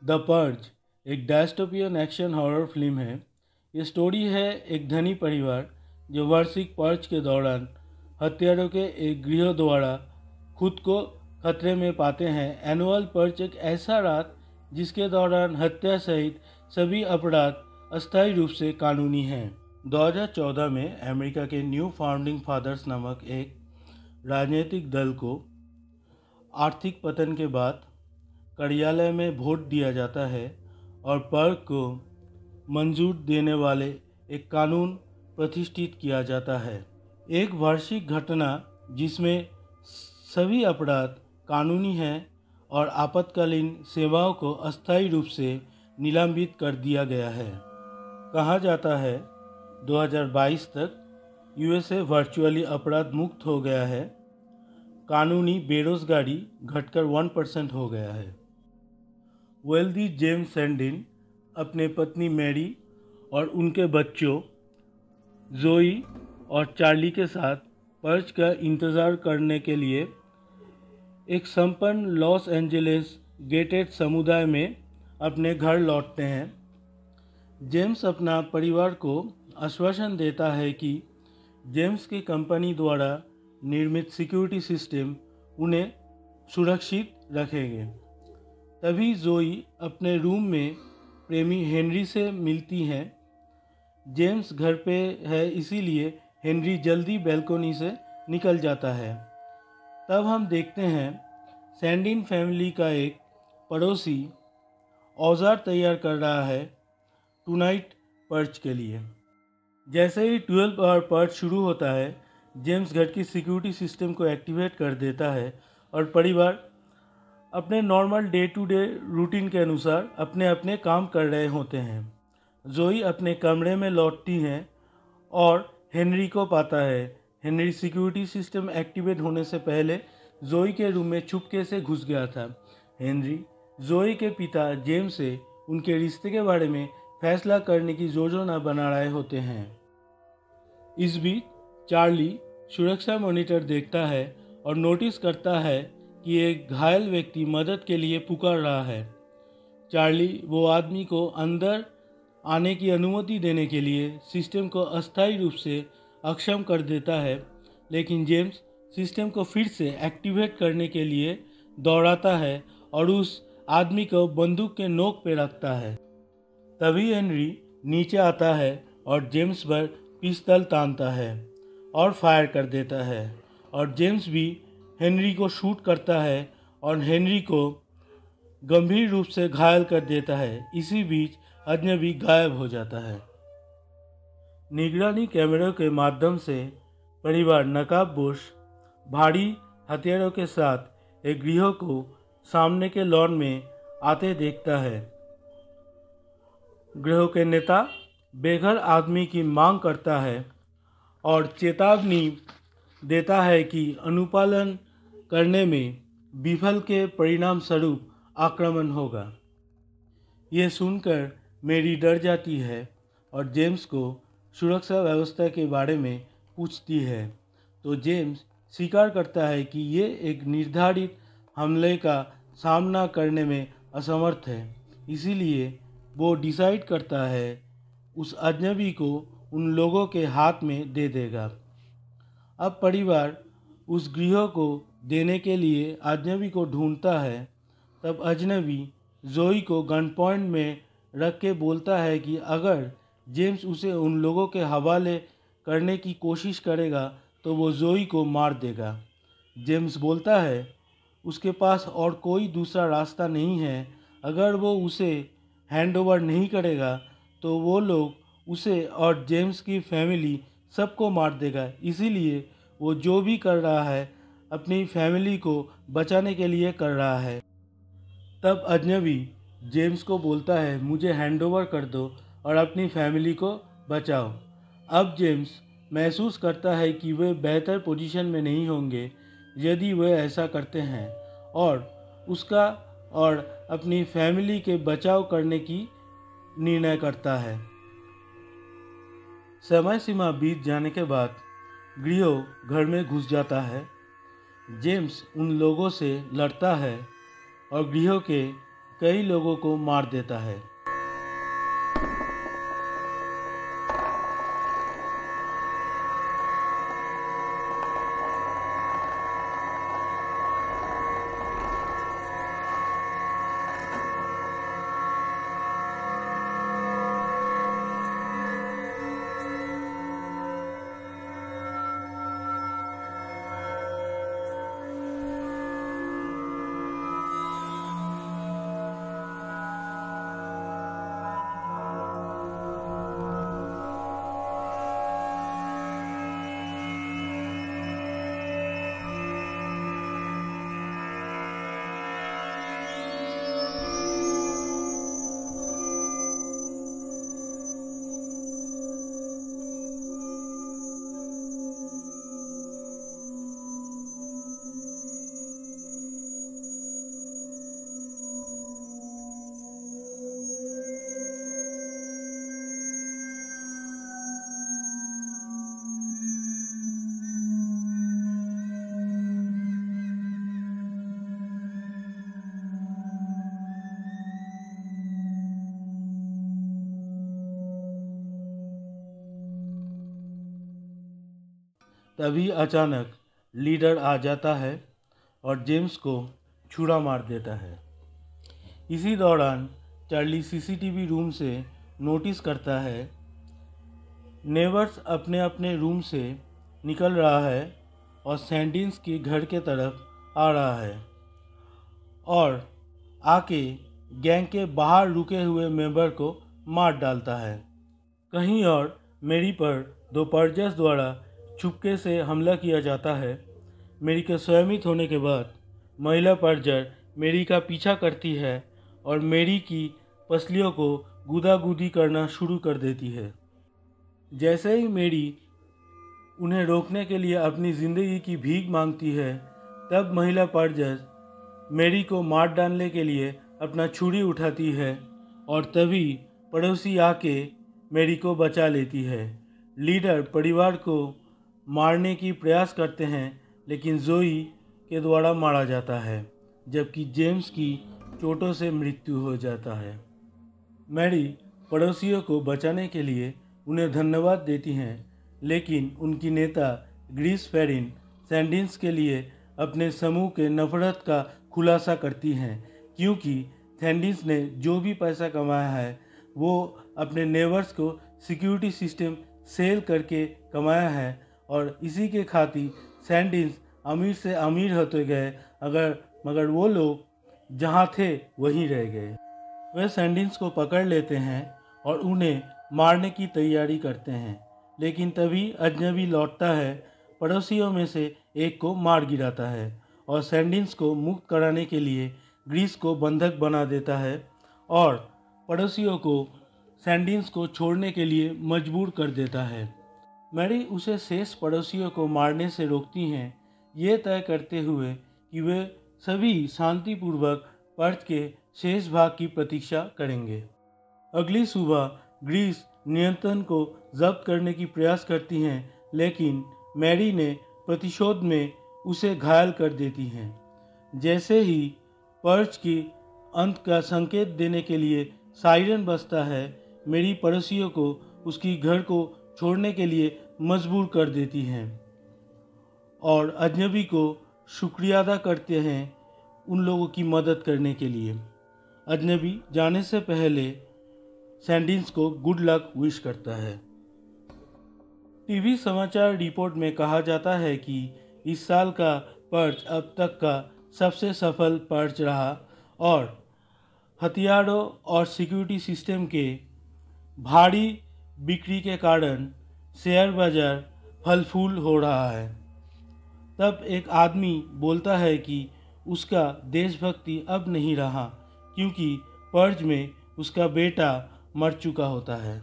The purge एक dystopian action horror film है। ये स्टोरी है एक धनी परिवार जो वार्षिक पर्च के दौरान हत्यारों के एक गृह द्वारा खुद को खतरे में पाते हैं। एनुअल पर्च एक ऐसा रात जिसके दौरान हत्या सहित सभी अपराध अस्थायी रूप से कानूनी हैं। 2014 में अमेरिका के न्यू फाउंडिंग फादर्स नामक एक राजनीतिक दल को आर्थिक पतन के बाद कार्यालय में वोट दिया जाता है और पर्क को मंजूर देने वाले एक कानून प्रतिष्ठित किया जाता है। एक वार्षिक घटना जिसमें सभी अपराध कानूनी हैं और आपातकालीन सेवाओं को अस्थायी रूप से निलंबित कर दिया गया है। कहा जाता है 2022 तक यूएसए वर्चुअली अपराध मुक्त हो गया है। कानूनी बेरोजगारी घटकर 1% हो गया है। वेल्दी जेम्स सैंडिन अपने पत्नी मैरी और उनके बच्चों जोई और चार्ली के साथ पर्च का इंतज़ार करने के लिए एक संपन्न लॉस एंजलिस गेटेड समुदाय में अपने घर लौटते हैं। जेम्स अपना परिवार को आश्वासन देता है कि जेम्स की कंपनी द्वारा निर्मित सिक्योरिटी सिस्टम उन्हें सुरक्षित रखेंगे। तभी जोई अपने रूम में प्रेमी हेनरी से मिलती हैं। जेम्स घर पे है इसीलिए हेनरी जल्दी बैल्कोनी से निकल जाता है। तब हम देखते हैं सैंडिन फैमिली का एक पड़ोसी औजार तैयार कर रहा है टुनाइट पर्च के लिए। जैसे ही 12 आवर पर्च शुरू होता है, जेम्स घर की सिक्योरिटी सिस्टम को एक्टिवेट कर देता है और परिवार अपने normal day to day routine के अनुसार अपने अपने काम कर रहे होते हैं। जोई अपने कमरे में लौटती हैं और हेनरी को पाता है। हेनरी सिक्योरिटी सिस्टम एक्टिवेट होने से पहले जोई के रूम में चुपके से घुस गया था। हेनरी जोई के पिता जेम्स से उनके रिश्ते के बारे में फैसला करने की योजना बना रहे होते हैं। इस बीच चार्ली सुरक्षा मॉनिटर देखता है और नोटिस करता है कि एक घायल व्यक्ति मदद के लिए पुकार रहा है। चार्ली वो आदमी को अंदर आने की अनुमति देने के लिए सिस्टम को अस्थायी रूप से अक्षम कर देता है, लेकिन जेम्स सिस्टम को फिर से एक्टिवेट करने के लिए दौड़ाता है और उस आदमी को बंदूक के नोक पे रखता है। तभी हेनरी नीचे आता है और जेम्स पर पिस्तौल तानता है और फायर कर देता है और जेम्स भी हेनरी को शूट करता है और हेनरी को गंभीर रूप से घायल कर देता है। इसी बीच अजनबी गायब हो जाता है। निगरानी कैमरों के माध्यम से परिवार नकाबपोश भारी हथियारों के साथ एक गृह को सामने के लॉन में आते देखता है। गृह के नेता बेघर आदमी की मांग करता है और चेतावनी देता है कि अनुपालन करने में विफल के परिणाम स्वरूप आक्रमण होगा। ये सुनकर मेरी डर जाती है और जेम्स को सुरक्षा व्यवस्था के बारे में पूछती है, तो जेम्स स्वीकार करता है कि ये एक निर्धारित हमले का सामना करने में असमर्थ है। इसीलिए वो डिसाइड करता है उस अजनबी को उन लोगों के हाथ में दे देगा। अब परिवार उस गृह को देने के लिए अजनबी को ढूंढता है। तब अजनबी जोई को गन पॉइंट में रख के बोलता है कि अगर जेम्स उसे उन लोगों के हवाले करने की कोशिश करेगा तो वो जोई को मार देगा। जेम्स बोलता है उसके पास और कोई दूसरा रास्ता नहीं है। अगर वो उसे हैंडओवर नहीं करेगा तो वो लोग उसे और जेम्स की फैमिली सबको मार देगा। इसीलिए वो जो भी कर रहा है अपनी फैमिली को बचाने के लिए कर रहा है। तब अजनबी जेम्स को बोलता है मुझे हैंडओवर कर दो और अपनी फैमिली को बचाओ। अब जेम्स महसूस करता है कि वे बेहतर पोजीशन में नहीं होंगे यदि वे ऐसा करते हैं और उसका और अपनी फैमिली के बचाव करने की निर्णय करता है। समय सीमा बीत जाने के बाद गृह घर में घुस जाता है। जेम्स उन लोगों से लड़ता है और गृह के कई लोगों को मार देता है। तभी अचानक लीडर आ जाता है और जेम्स को छुरा मार देता है। इसी दौरान चार्ली सीसीटीवी रूम से नोटिस करता है नेवर्स अपने अपने रूम से निकल रहा है और सैंडिन्स के घर के तरफ आ रहा है और आके गैंग के बाहर रुके हुए मेंबर को मार डालता है। कहीं और मेरी पर दो पर्जर्स द्वारा चुपके से हमला किया जाता है। मेरी के स्वयमित होने के बाद महिला पर्जर मेरी का पीछा करती है और मेरी की पसलियों को गुदागुदी करना शुरू कर देती है। जैसे ही मेरी उन्हें रोकने के लिए अपनी ज़िंदगी की भीख मांगती है, तब महिला पर्जर मेरी को मार डालने के लिए अपना छुरी उठाती है और तभी पड़ोसी आके मेरी को बचा लेती है। लीडर परिवार को मारने की प्रयास करते हैं, लेकिन जोई के द्वारा मारा जाता है, जबकि जेम्स की चोटों से मृत्यु हो जाता है। मैरी पड़ोसियों को बचाने के लिए उन्हें धन्यवाद देती हैं, लेकिन उनकी नेता ग्रीस फेरिन सैंडिन्स के लिए अपने समूह के नफरत का खुलासा करती हैं, क्योंकि सैंडिन्स ने जो भी पैसा कमाया है वो अपने नेवर्स को सिक्योरिटी सिस्टम सेल करके कमाया है और इसी के खातिर सैंडिन्स अमीर से अमीर होते गए, मगर वो लोग जहाँ थे वहीं रह गए। वे सैंडिन्स को पकड़ लेते हैं और उन्हें मारने की तैयारी करते हैं, लेकिन तभी अजनबी लौटता है, पड़ोसियों में से एक को मार गिराता है और सैंडिन्स को मुक्त कराने के लिए ग्रीस को बंधक बना देता है और पड़ोसियों को सैंडिन्स को छोड़ने के लिए मजबूर कर देता है। मैरी उसे शेष पड़ोसियों को मारने से रोकती हैं, ये तय करते हुए कि वे सभी शांतिपूर्वक पर्च के शेष भाग की प्रतीक्षा करेंगे। अगली सुबह ग्रीस नियंत्रण को जब्त करने की प्रयास करती हैं, लेकिन मैरी ने प्रतिशोध में उसे घायल कर देती हैं। जैसे ही पर्च के अंत का संकेत देने के लिए सायरन बजता है, मेरी पड़ोसियों को उसकी घर को छोड़ने के लिए मजबूर कर देती हैं और अजनबी को शुक्रिया अदा करते हैं उन लोगों की मदद करने के लिए। अजनबी जाने से पहले सैंडिन्स को गुड लक विश करता है। टीवी समाचार रिपोर्ट में कहा जाता है कि इस साल का पर्च अब तक का सबसे सफल पर्च रहा और हथियारों और सिक्योरिटी सिस्टम के भारी बिक्री के कारण शेयर बाजार फल फूल हो रहा है। तब एक आदमी बोलता है कि उसका देशभक्ति अब नहीं रहा, क्योंकि पर्च में उसका बेटा मर चुका होता है।